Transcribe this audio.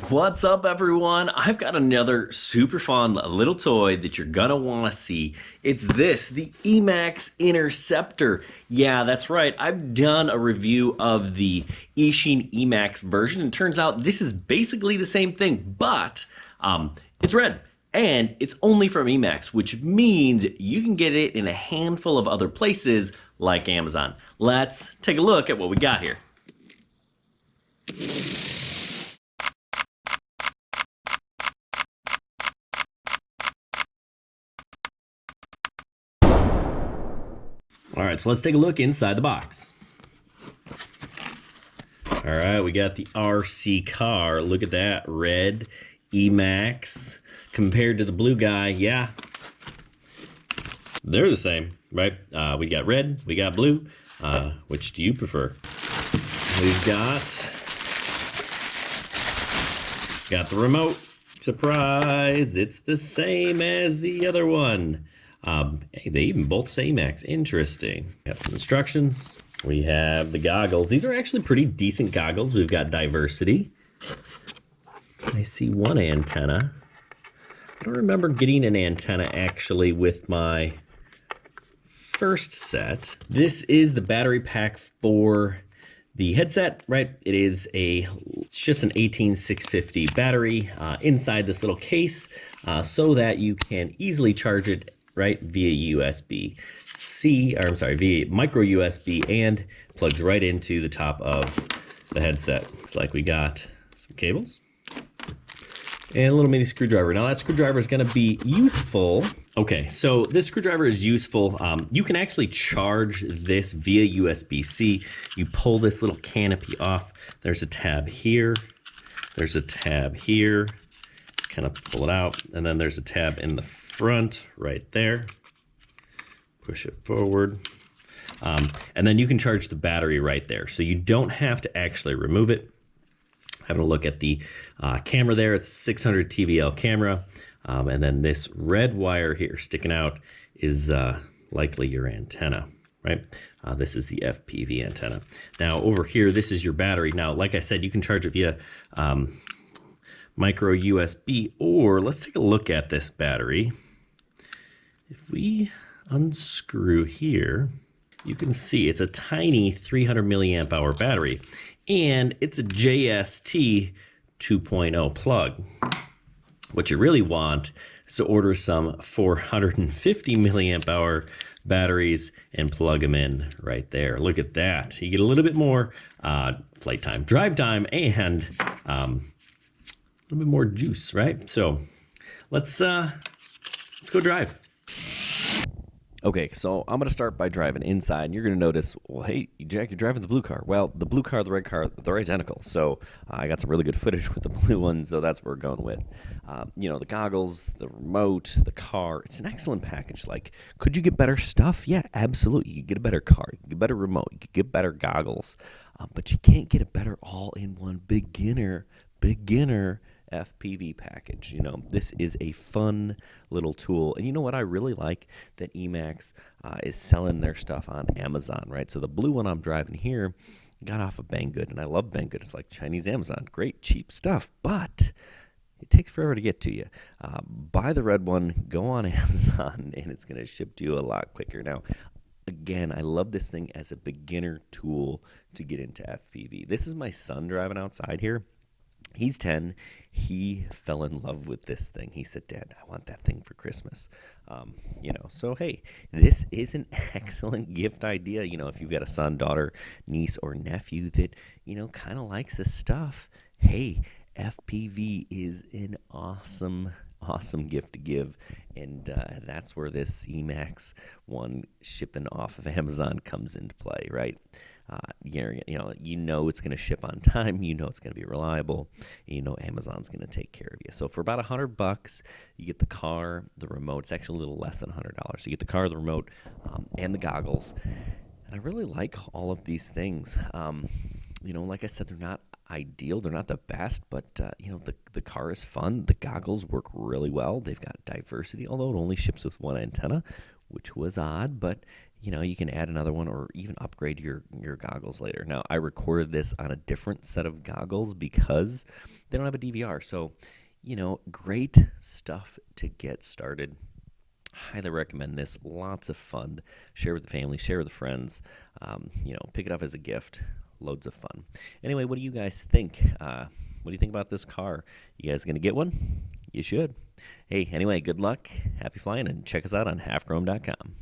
What's up, everyone? I've got another super fun little toy that you're gonna want to see. It's the EMAX Interceptor. Yeah, that's right. I've done a review of the Eachine EMAX version, and turns out this is basically the same thing, but it's red. And it's only from EMAX, which means you can get it in a handful of other places like Amazon. Let's take a look at what we got here. All right, so let's take a look inside the box. All right, we got the RC car. Look at that, red EMAX compared to the blue guy. Yeah, they're the same, right? We got red, we got blue. Which do you prefer? We've got the remote. Surprise, it's the same as the other one. Hey, they even both say EMAX. Interesting. We have some instructions. We have the goggles. These are actually pretty decent goggles. We've got diversity. I see one antenna. I don't remember getting an antenna actually with my first set. This is the battery pack for the headset, right? It's just an 18650 battery inside this little case so that you can easily charge it right via USB-C, or I'm sorry, via micro USB, and plugs right into the top of the headset. Looks like we got some cables and a little mini screwdriver. Now that screwdriver is going to be useful. Okay, so this screwdriver is useful. You can actually charge this via USB-C. You pull this little canopy off. There's a tab here. There's a tab here. Kind of pull it out, and then there's a tab in the front right there. Push it forward. And then you can charge the battery right there. So you don't have to actually remove it. Having a look at the camera there, it's 600 TVL camera. And then this red wire here sticking out is likely your antenna, right? This is the FPV antenna. Now over here, this is your battery. Now, like I said, you can charge it via micro USB, or let's take a look at this battery. If we unscrew here, you can see it's a tiny 300 milliamp hour battery, and it's a JST 2.0 plug. What you really want is to order some 450 milliamp hour batteries and plug them in right there. Look at that. You get a little bit more flight time, drive time, and a little bit more juice, right? So let's go drive. Okay, so I'm going to start by driving inside, and you're going to notice, well, hey, Jack, you're driving the blue car. Well, the blue car, the red car, they're identical. So I got some really good footage with the blue one, so that's what we're going with. You know, the goggles, the remote, the car, it's an excellent package. Like, could you get better stuff? Yeah, absolutely. You could get a better car, you could get a better remote, you could get better goggles, but you can't get a better all-in-one beginner FPV package. You know, this is a fun little tool. And you know what I really like? That EMAX is selling their stuff on Amazon, right? So the blue one I'm driving here got off of Banggood, and I love Banggood. It's like Chinese Amazon. Great, cheap stuff, but it takes forever to get to you. Buy the red one, go on Amazon, and it's going to ship to you a lot quicker. Now, again, I love this thing as a beginner tool to get into FPV. This is my son driving outside here. He's 10. He fell in love with this thing. He said, Dad, I want that thing for Christmas. You know, so hey, this is an excellent gift idea. You know, if you've got a son, daughter, niece, or nephew that, you know, kind of likes this stuff, hey, FPV is an awesome gift to give. And that's where this EMAX one shipping off of Amazon comes into play, right? You know it's going to ship on time. You know it's going to be reliable. You know Amazon's going to take care of you. So for about $100, you get the car, the remote. It's actually a little less than $100. So you get the car, the remote, and the goggles. And I really like all of these things. You know, like I said, they're not ideal. They're not the best, but you know, the car is fun. The goggles work really well. They've got diversity, although it only ships with one antenna, which was odd, but you know, you can add another one or even upgrade your goggles later. Now, I recorded this on a different set of goggles because they don't have a DVR. So, you know, great stuff to get started. Highly recommend this. Lots of fun. Share with the family, share with the friends. You know, pick it up as a gift. Loads of fun. Anyway, what do you guys think? What do you think about this car? You guys going to get one? You should. Hey, anyway, good luck. Happy flying, and check us out on halfchrome.com.